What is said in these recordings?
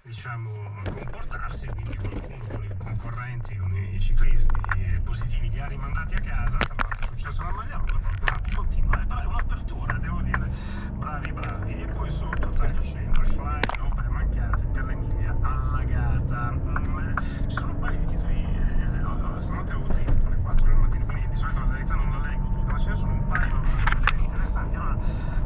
diciamo, comportarsi, quindi qualcuno con i concorrenti, con i ciclisti positivi li ha rimandati a casa. Tra l'altro è successo la Magliarola, qualcun continua, però è un'apertura, devo dire, bravi. E poi sotto taglio centro, Schlein, opere mancate per l'Emilia allagata. Ci sono un paio di titoli, stanotte avevo tempo alle 4 del mattino, quindi di solito la verità non la leggo tutta, ma ce ne sono un paio interessanti. Allora,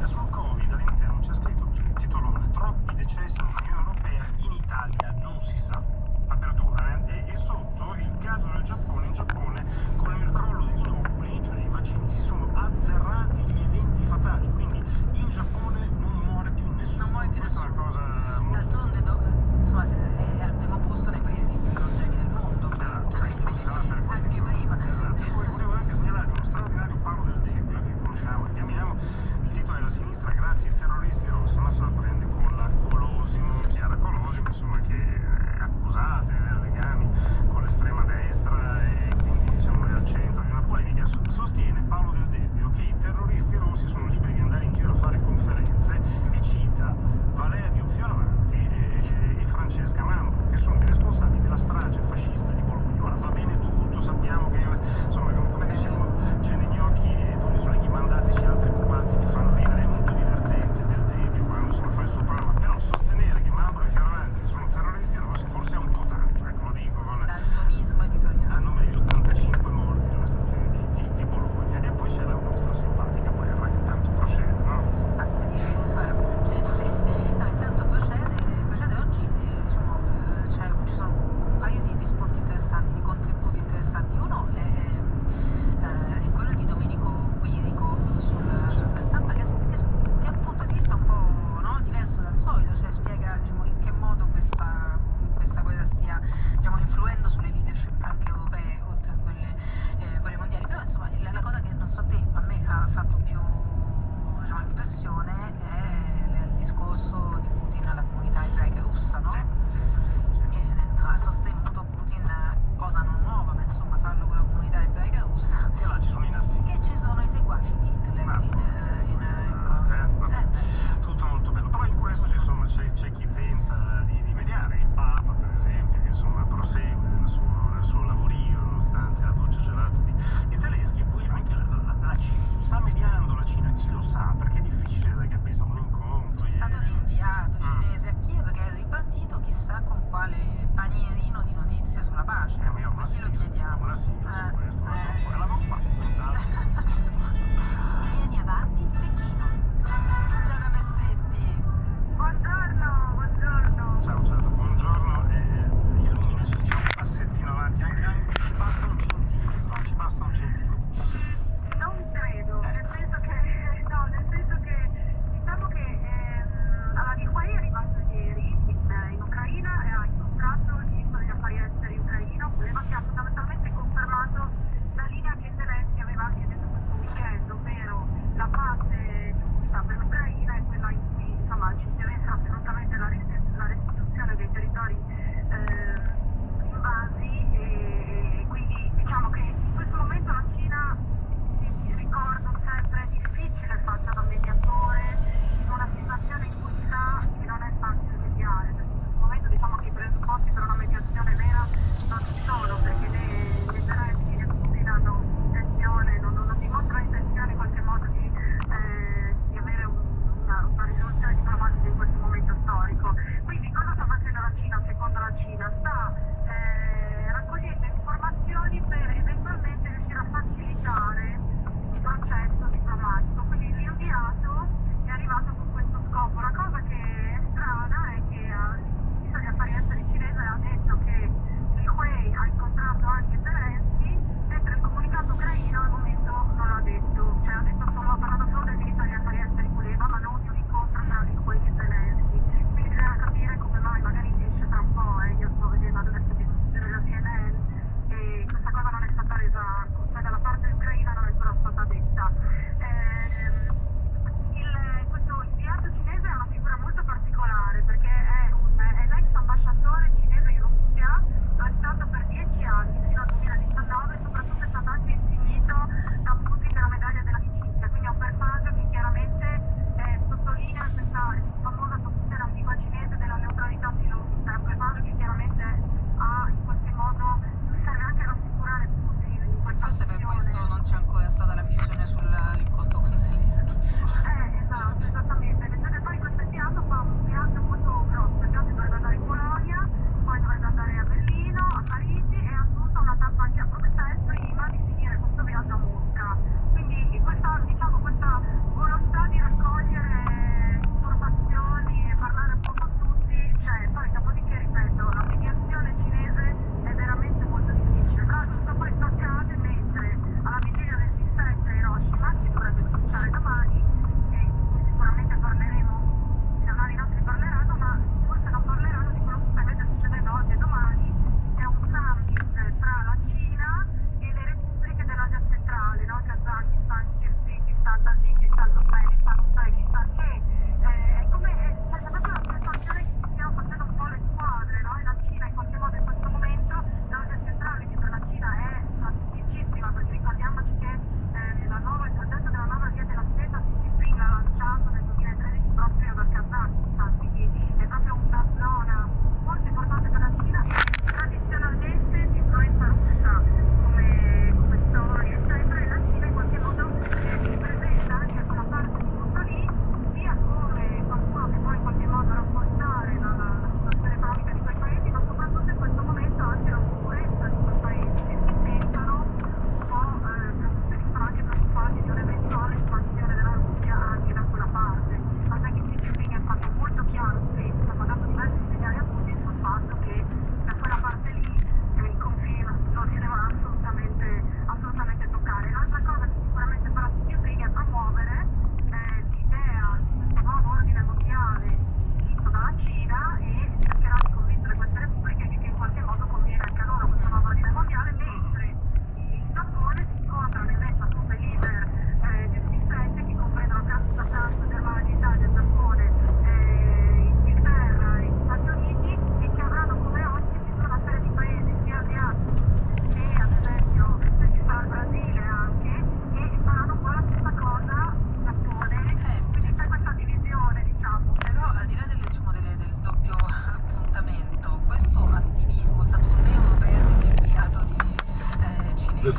sul Covid all'interno c'è scritto titolone: troppi decessi nell'Unione Europea, in Italia non si sa. Apertura, e sotto il caso del Giappone. In Giappone, con il crollo degli inoculi, cioè dei vaccini, si sono azzerati gli eventi fatali, quindi in Giappone non muore più nessuno. Non muore più Questa nessuno. è una cosa molto... D'altronde, insomma, è al primo posto nei paesi più longevi del mondo. Esatto, Anche prima. Esatto. E poi volevo anche segnalare uno straordinario Paolo del Debbio, che conosciamo e chiamiamo. Il titolo è La sinistra grazie ai terroristi rossi, ma se la prende con la Colosimo, Chiara Colosimo, insomma, che è accusata di avere legami con l'estrema destra e quindi, diciamo, è al centro di una polemica. Sostiene Paolo del Debbio che i terroristi rossi sono liberi di andare in giro a fare conferenze e cita Valerio Fioravanti e Francesca Mambro, che sono i responsabili della strage fascista di Bologna. Ora va bene tutto, sappiamo che, insomma, come dicevano Gene Gnocchi e Tonio Solenghi, mandateci altri pupazzi che fanno ridere. È molto divertente del Debbio quando, insomma, fa il suo programma, però sostenere che Mambro e Fioravanti sono terroristi rossi forse è un po' tanto, ecco, lo dico con Daltonismo editoriale. a nome degli 85 morti nella stazione di Bologna. E poi c'è la nostra simpatica guerra che intanto procede, no? Simpatica, dici? Sì. No, intanto procede oggi, diciamo, ci sono un paio di spunti interessanti, di contributi interessanti. Uno è quello di Domenico Quirico sulla stampa, che ha un punto di vista un po', no, diverso dal solito, cioè spiega, diciamo, in che modo questa guerra stia, diciamo, influendo sulle leadership anche europee, oltre a quelle mondiali. Però, insomma, la cosa che, non so te, a me ha fatto più, diciamo, impressione è il discorso di Putin alla comunità ebraica russa, no? Che ha sostenuto Putin, cosa non nuova, ma insomma farlo con la comunità ebraica russa, E là ci sono i nazisti. che ci sono i seguaci di Hitler in cosa. Tutto molto bello, però in questo c'è chi tenta di mediare, il Papa per esempio, che insomma prosegue nel suo lavorio nonostante la doccia gelata di Zelensky. E poi anche la Cina sta mediando, la Cina, chi lo sa, perché è difficile da capire, è stato un incontro. C'è stato l'inviato cinese a Kiev che è ripartito chissà con quale panierino di notizie sulla pace. Chi lo chiediamo? Una sigla su questo, l'avevamo fatto intanto. Tieni avanti Pechino. Già da me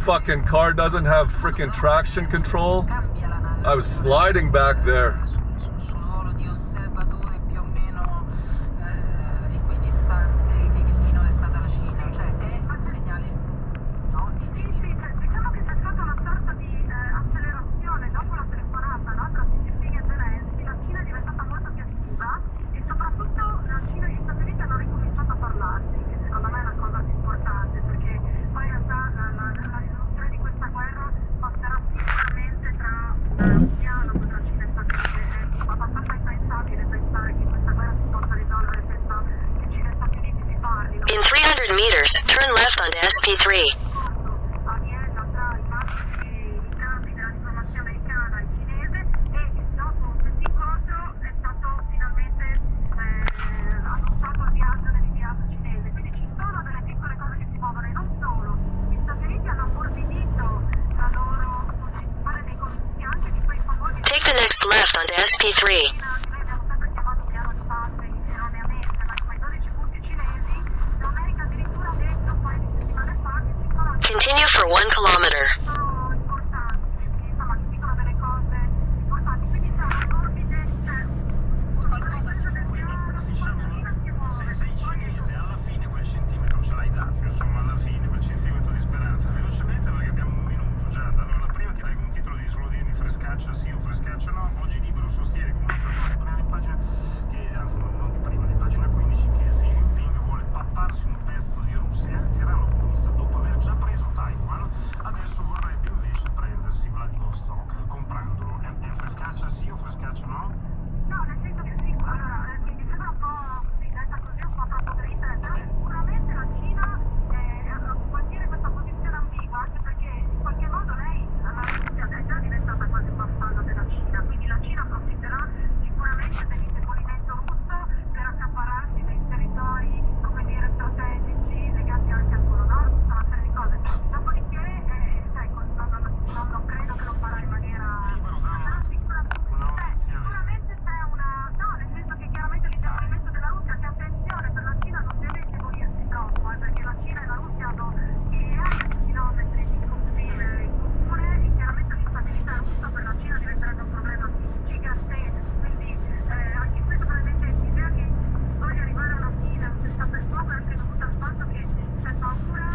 fucking car doesn't have freaking traction control. Cambia la narrazione. I was sliding back there. Sul ruolo di osservatore più o meno equidistante che fino è stata la Cina, cioè è un segnale, no, Diciamo che c'è stata una sorta di accelerazione dopo la telefonata, no, tra Xi Jinping e Zelensky. La Cina è diventata molto più attiva e soprattutto la Cina e gli Stati Uniti hanno ricominciato a parlarsi, che secondo me è una cosa importante, perché poi in realtà la risoluzione di questa guerra passerà sicuramente tra un dialogo tra Cina e Stati Uniti. È abbastanza impensabile pensare che questa guerra si possa risolvere senza che Cina e Stati Uniti si parlino. In 300 meters, turn left onto SP3. A Vienna tra i massimi capi della diplomazia americana e cinese, e dopo questo incontro è stato finalmente annunciato il viaggio dell'inviato cinese. Quindi ci sono delle piccole cose che si muovono, e non solo. Gli Stati Uniti hanno ammorbidito la loro fare negozi anche di quei famosi Take the next left onto SP3. che noi abbiamo sempre chiamato piano di pace erroneamente, ma quei 12 punti cinesi, l'America addirittura ha detto un paio di settimane fa che ci sono Continue for 1 kilometer. importanti, insomma, ci dicono delle cose importanti, quindi c'è una morbide, qualcosa si Diciamo, se sei cinese, alla fine quel centimetro ce l'hai dato, insomma, alla fine quel centimetro di speranza. Velocemente, perché abbiamo un minuto già. Allora, la prima ti leggo un titolo di solo dirmi frescaccia sì o frescaccia no. Oggi Libero sostiene comunicatore, prima di pagina, che, anzi non di prima, di pagina 15, che Xi Jinping vuole papparsi un pezzo di Russia, il tiranno comunista, dopo aver già preso Taiwan, adesso vorrebbe invece prendersi Vladivostok, comprandolo. È frescaccia sì o frescaccia no? no, nel senso che sì, allora, mi sembra un po' così, detta così, un po' troppo dritta, però sicuramente la Cina mantiene questa posizione ambigua, anche perché in qualche modo lei, la Russia, è già diventata quasi un vassallo della Cina, quindi la Cina approfitterà sicuramente dell'indebolimento russo per accaparrarsi dei territori, come dire, strategici legati anche al Polo Nord, tutta una serie di cose. Dopodiché, non credo che lo farà in maniera... Libero da una notizia vera. Sicuramente c'è una... No, nel senso che chiaramente l'indebolimento della Russia, che attenzione, per la Cina non deve indebolirsi troppo, perché la Cina e la Russia hanno migliaia di chilometri di confine in comune, e chiaramente l'instabilità russa per la Cina diventerebbe un problema gigantesco, quindi anche questo probabilmente l'idea che voglia arrivare a una fine, a un cessate il fuoco, è anche dovuta al fatto che c'è paura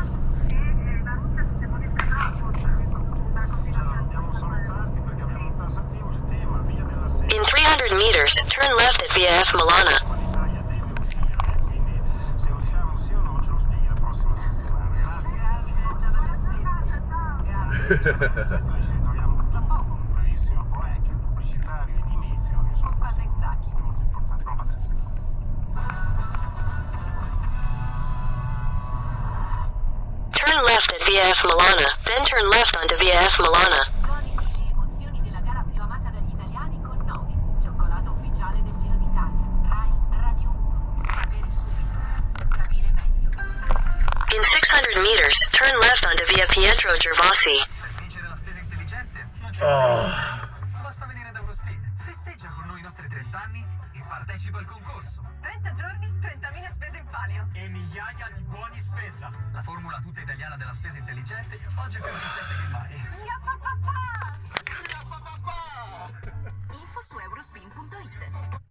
che la Russia si indebolisca troppo, da continuazione. Dobbiamo salutarti perché abbiamo un tassativo, il tema via della sera. In 300 meters, turn left at VF Milana. L'Italia deve uscire, quindi se usciamo sì o no ce lo spieghi la prossima settimana. Grazie. Grazie Giada Messetti, grazie. Noi ci ritroviamo tra poco con un brevissimo break pubblicitario e Dimitrio, che sono Patrick Zacchi. molto importanti, con Patrick Zacchi. Turn left at VF Milana, then turn left onto VF Milana. Goditi le emozioni della gara più amata dagli italiani con Novi, cioccolata ufficiale del Giro d'Italia. Rai Radio 1. Sapere subito. Capire meglio. In 600 meters, turn left onto via Pietro Gervasi. Per vincere la spesa intelligente non c'è basta venire da Eurospin. Festeggia con noi i nostri 30 anni e partecipa al concorso. 30 giorni, 30.000 spese in palio. E migliaia di buoni spesa. La formula tutta italiana della spesa intelligente oggi è più efficiente che mai. Info su eurospin.it.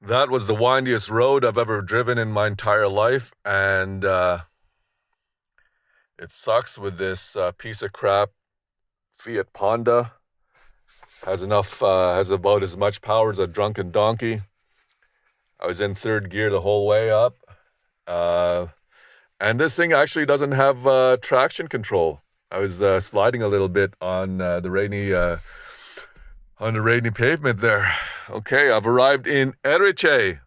That was the windiest road I've ever driven in my entire life, and it sucks with this piece of crap Fiat Panda. Has about as much power as a drunken donkey. I was in third gear the whole way up, and this thing actually doesn't have traction control. I was sliding a little bit on the rainy pavement there. Okay, I've arrived in Erice.